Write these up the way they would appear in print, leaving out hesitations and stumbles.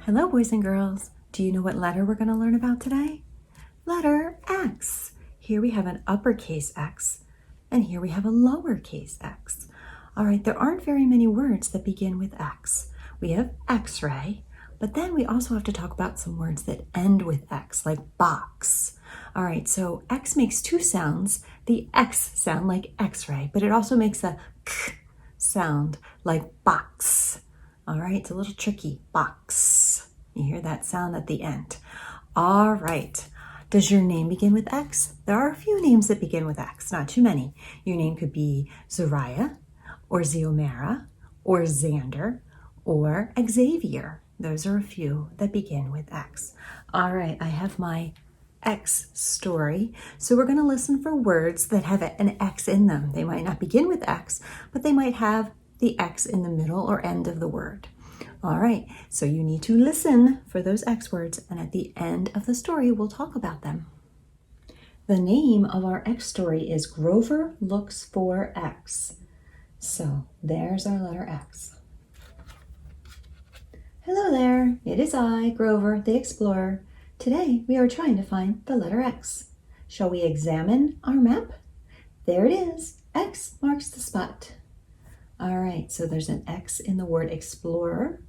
Hello, boys and girls. Do you know what letter we're going to learn about today? Letter X. Here we have an uppercase X, and here we have a lowercase x. All right, there aren't very many words that begin with X. We have X-ray, but then we also have to talk about some words that end with X, like box. All right, so X makes two sounds. The X sound like X-ray, but it also makes a K sound like box. All right, it's a little tricky, box. You hear that sound at the end. All right, does your name begin with X? There are a few names that begin with X, not too many. Your name could be Zariah, or Xiomara, or Xander, or Xavier. Those are a few that begin with X. All right, I have my X story. So we're going to listen for words that have an X in them. They might not begin with X, but they might have the X in the middle or end of the word. All right, so you need to listen for those X words, and at the end of the story, we'll talk about them. The name of our X story is Grover Looks for X. So there's our letter X. Hello there, it is I, Grover, the explorer. Today we are trying to find the letter X. Shall we examine our map? There it is. X marks the spot. All right, so there's an X in the word explorer,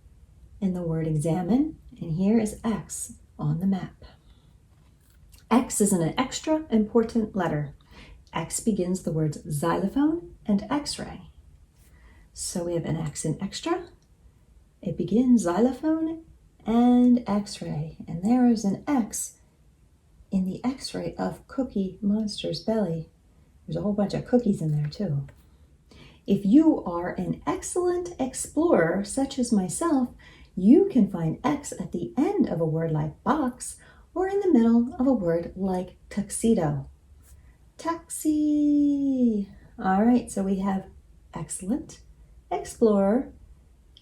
in the word examine, and here is X on the map. X is an extra important letter. X begins the words xylophone and X-ray. So we have an X in extra. It begins xylophone and X-ray, and there is an X in the X-ray of Cookie Monster's belly. There's a whole bunch of cookies in there too. If you are an excellent explorer, such as myself, you can find X at the end of a word like box or in the middle of a word like tuxedo. Taxi. All right, so we have excellent, explorer,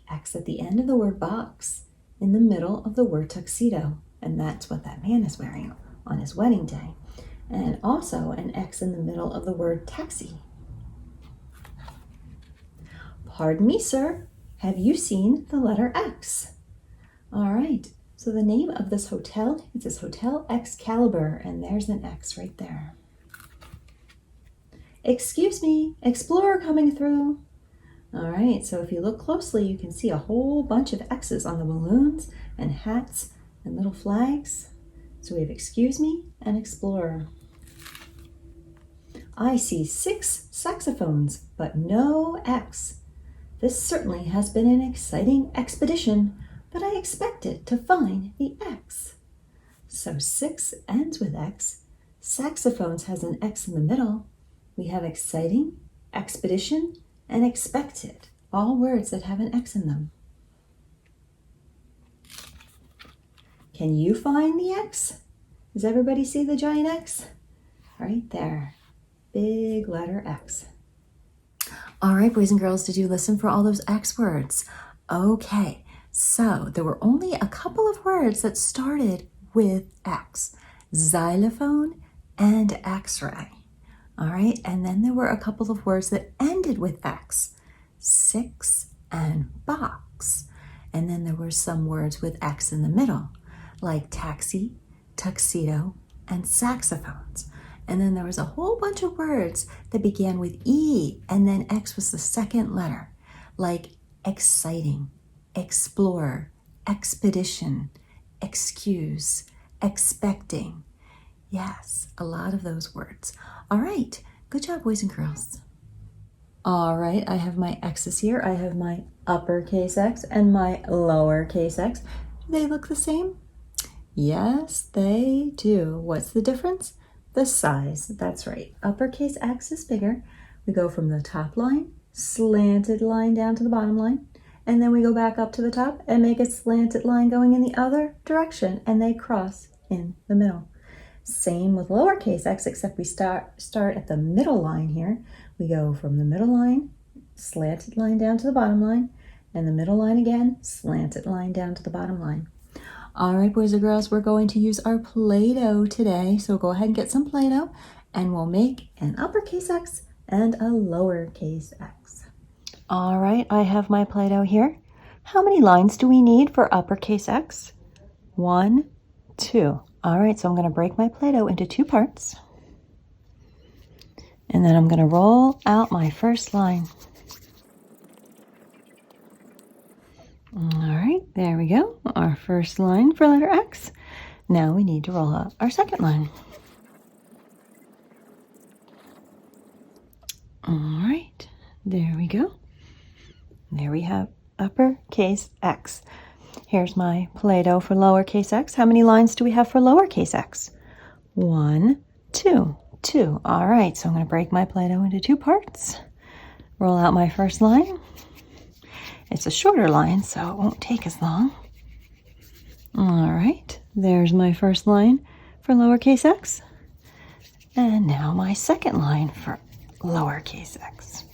X at the end of the word box, in the middle of the word tuxedo, and that's what that man is wearing on his wedding day. And also an X in the middle of the word taxi. Pardon me, sir, have you seen the letter X? All right, so the name of this hotel is Hotel Excalibur, and there's an X right there. Excuse me, explorer coming through. All right, so if you look closely, you can see a whole bunch of X's on the balloons and hats and little flags. So we have excuse me and explorer. I see 6 saxophones, but no X. This certainly has been an exciting expedition, but I expected to find the X. So 6 ends with X. Saxophones has an X in the middle. We have exciting, expedition, and expected, all words that have an X in them. Can you find the X? Does everybody see the giant X? Right there, big letter X. All right, boys and girls, did you listen for all those X words? Okay, so there were only a couple of words that started with X, xylophone and X-ray. All right, and then there were a couple of words that ended with X, 6 and box. And then there were some words with X in the middle, like taxi, tuxedo, and saxophones. And then there was a whole bunch of words that began with E, and then X was the second letter, like exciting, explorer, expedition, excuse, expecting. Yes, a lot of those words. All right, good job, boys and girls. All right, I have my X's here. I have my uppercase X and my lowercase x. Do they look the same? Yes, they do. What's the difference? The size. That's right. Uppercase X is bigger. We go from the top line, slanted line down to the bottom line, and then we go back up to the top and make a slanted line going in the other direction, and they cross in the middle. Same with lowercase x, except we start at the middle line here. We go from the middle line, slanted line down to the bottom line, and the middle line again, slanted line down to the bottom line. All right, boys and girls, we're going to use our Play-Doh today. So go ahead and get some Play-Doh, and we'll make an uppercase X and a lowercase x. All right, I have my Play-Doh here. How many lines do we need for uppercase X? 1, 2. All right, so I'm going to break my Play-Doh into 2 parts. And then I'm going to roll out my first line. All right, there we go. Our first line for letter X. Now we need to roll out our second line. All right, there we go. There we have uppercase X. Here's my Play-Doh for lowercase x. How many lines do we have for lowercase x? 1, 2, 2. All right, so I'm going to break my Play-Doh into 2 parts. Roll out my first line. It's a shorter line, so it won't take as long. All right, there's my first line for lowercase x. And now my second line for lowercase x.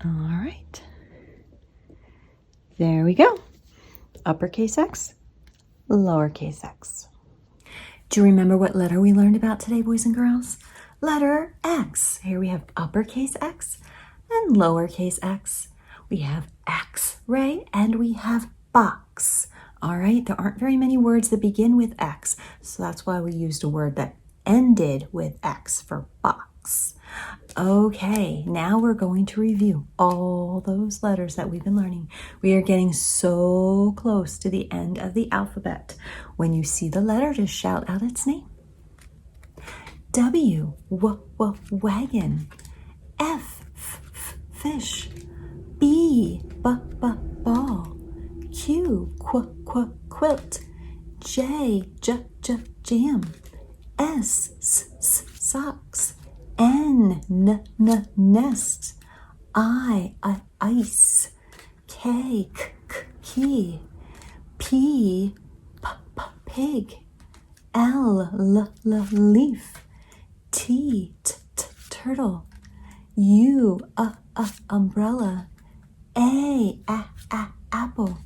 All right, there we go. Uppercase X, lowercase x. Do you remember what letter we learned about today, boys and girls? Letter X. Here we have uppercase X and lowercase x. We have X-ray and we have box. All right, there aren't very many words that begin with X, so that's why we used a word that ended with X for box. Okay, now we're going to review all those letters that we've been learning. We are getting so close to the end of the alphabet. When you see the letter, just shout out its name. W, wagon. F, fish. B, ball. Q, quilt. J, jam. S, socks. N, nest. I, ice. K, key. P, pig. L, leaf. T, turtle. U, umbrella. A, apple.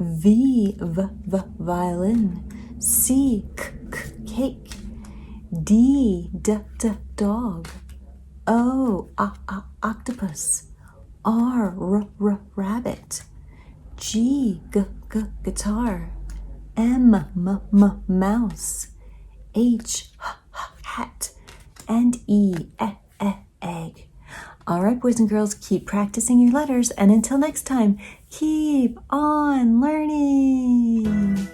V, violin. C, cake. D, dog. O, octopus. R, rabbit. G, guitar. M, mouse. H, hat. And E, egg. All right, boys and girls, keep practicing your letters, and until next time, keep on learning.